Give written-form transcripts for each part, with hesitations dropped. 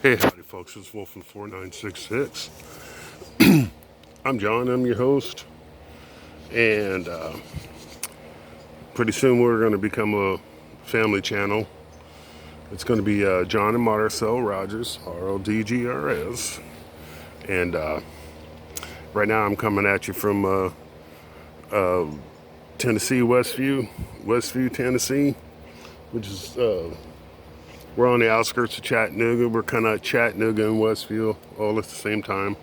Hey, howdy, folks. It's Wolfen 4966. I'm John. I'm your host, and pretty soon we're going to become a family channel. It's going to be John and Marcel Rogers, RODGRS, and right now I'm coming at you from Tennessee, Westview, Tennessee, which is we're on the outskirts of Chattanooga. We're kind of Chattanooga and Westview all at the same time,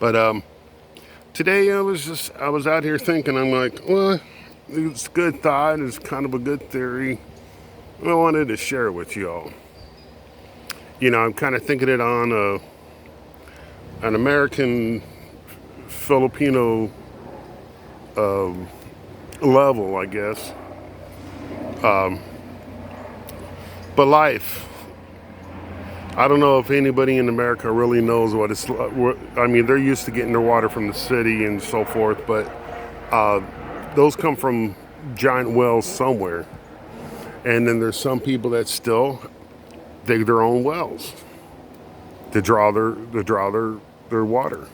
but today I was out here thinking, I'm like, well, it's a good thought, it's kind of a good theory. I wanted to share it with y'all. I'm kind of thinking it on an American Filipino level, I guess. But life, I don't know if anybody in America really knows what it's like. I mean, they're used to getting their water from the city and so forth, but those come from giant wells somewhere. And then there's some people that still dig their own wells to draw their water.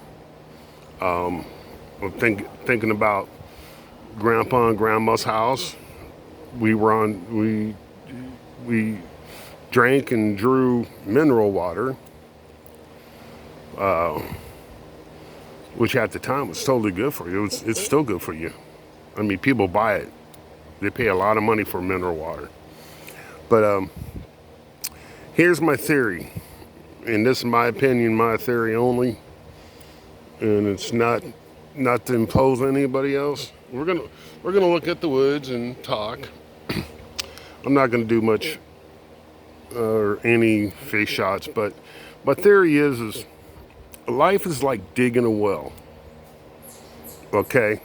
I'm thinking about Grandpa and Grandma's house. We drank and drew mineral water, which at the time was totally good for you. It's still good for you. I mean, people buy it. They pay a lot of money for mineral water. But here's my theory, and this is my opinion, my theory only, and it's not to impose on anybody else. We're gonna look at the woods and talk. I'm not gonna do much or any face shots, but my theory is life is like digging a well. Okay,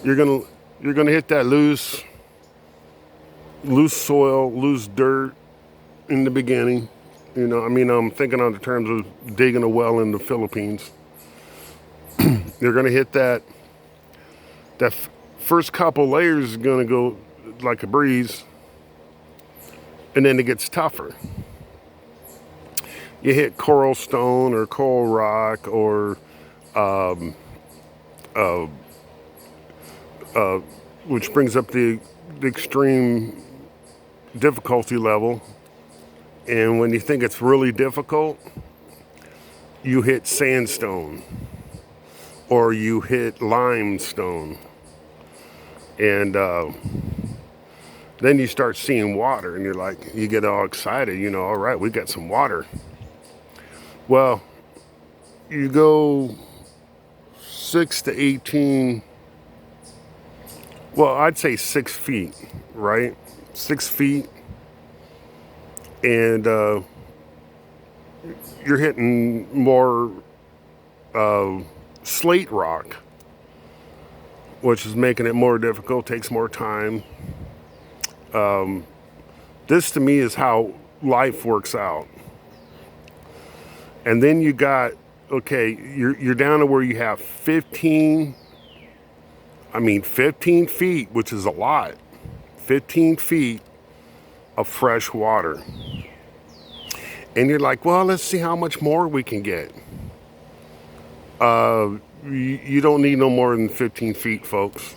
you're gonna hit that loose soil, loose dirt in the beginning. I mean, I'm thinking on the terms of digging a well in the Philippines. You're gonna hit that first couple layers is gonna go like a breeze, and then it gets tougher. You hit coral stone or coral rock or which brings up the extreme difficulty level. And when you think it's really difficult, you hit sandstone or you hit limestone. And then you start seeing water and you get all excited, all right, we got some water. Well, you go 6 to 18, well, I'd say 6 feet, right? 6 feet. And you're hitting more slate rock, which is making it more difficult, takes more time. This to me is how life works out. And then you got, okay, you're down to where you have 15 feet, which is a lot, 15 feet of fresh water. And you're like, well, let's see how much more we can get. You don't need no more than 15 feet, folks.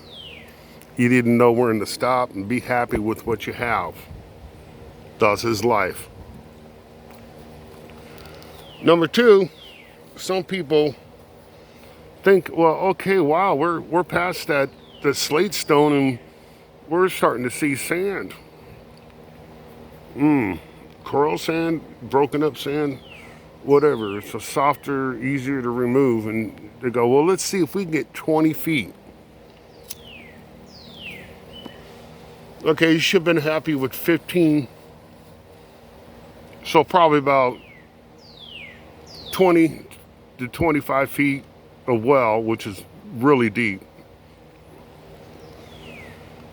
You need to know when to stop and be happy with what you have. Thus is life. Number two, some people think, well, okay, wow, we're past the slate stone and we're starting to see sand. Coral sand, broken up sand, whatever. It's a softer, easier to remove. And they go, well, let's see if we can get 20 feet. Okay, you should have been happy with 15. So probably about 20 to 25 feet of well, which is really deep.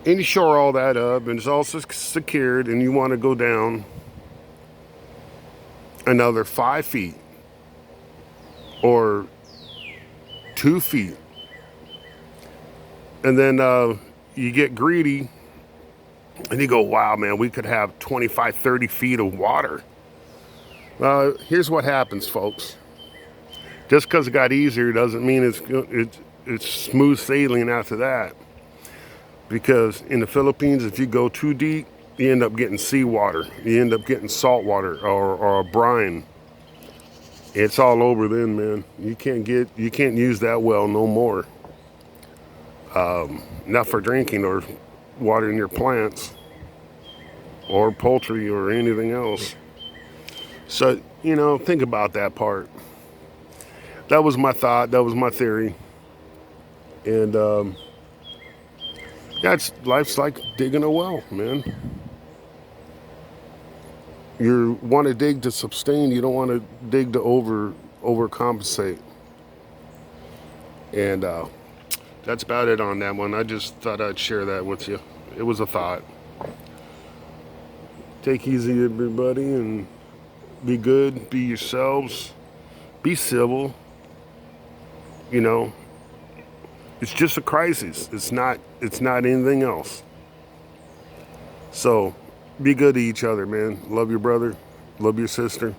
And you shore all that up and it's all secured, and you want to go down another 5 feet or 2 feet. And then you get greedy and you go, wow, man, we could have 25, 30 feet of water. Here's what happens, folks. Just because it got easier doesn't mean it's smooth sailing after that. Because in the Philippines, if you go too deep, you end up getting seawater. You end up getting salt water or a brine. It's all over then, man. You can't use that well no more. Not for drinking or watering your plants or poultry or anything else. So, think about that part. That was my thought. That was my theory. And life's like digging a well, man. You want to dig to sustain. You don't want to dig to overcompensate. And that's about it on that one. I just thought I'd share that with you. It was a thought. Take easy, everybody, and be good. Be yourselves. Be civil. It's just a crisis. It's not anything else. So be good to each other, man. Love your brother. Love your sister.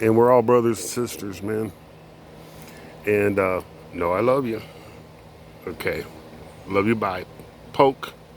And we're all brothers and sisters, man. And no, I love you. Okay. Love you. Bye. Poke.